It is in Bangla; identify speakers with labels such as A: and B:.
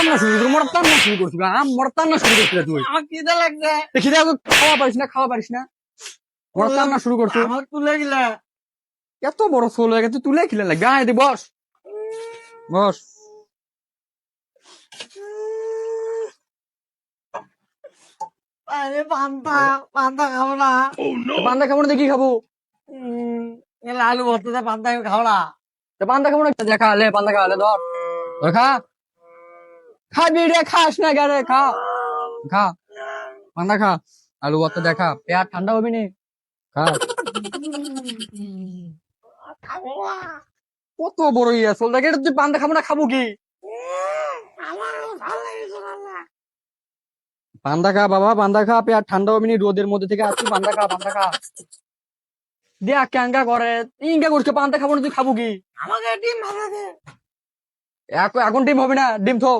A: মরতাম না শুরু করছিস মরতাম না শুরু করছিস তুই
B: আমার খিদে লাগছে।
A: খিদে খাওয়া পারিস না মরতাম না শুরু করছিস
B: আমার তুলে গেলে
A: এত বড় সোল হয়ে গেছে তুলে খিলে লাগবে আয় দি বস বস
B: আরে পান্তা পান্তা খাবো না।
A: পান্তা খাবো না দেখি খাবো
B: এলা আলু ভর্তাতে পান্তা আমি খাবো না।
A: পান্তা খাবো না দেখা লে পান্তা খা লে ধর ধর খা খাবি রে খাস না গারে খা খা পান্তা খা আলু ভর্তা দেখা পেট ঠান্ডা হবে নি খা
B: খাবো না।
A: কত বড় ইয়া সোল দেখে তুই পান্তা খাবো না খাবো কি
B: আমার ভালো লাগছে না।
A: পান্তা খা বাবা পান্তা খা পেট ঠান্ডা হবে নি রোদের মধ্যে থেকে আসছি পান্তা খা দেখ ক্যাঙ্গা করে ইঙ্গা করছে পান্তা খাবো না তুই খাবো কি
B: আমাকে ডিম ভাজা দে।
A: এখন ডিম হবে না ডিম থো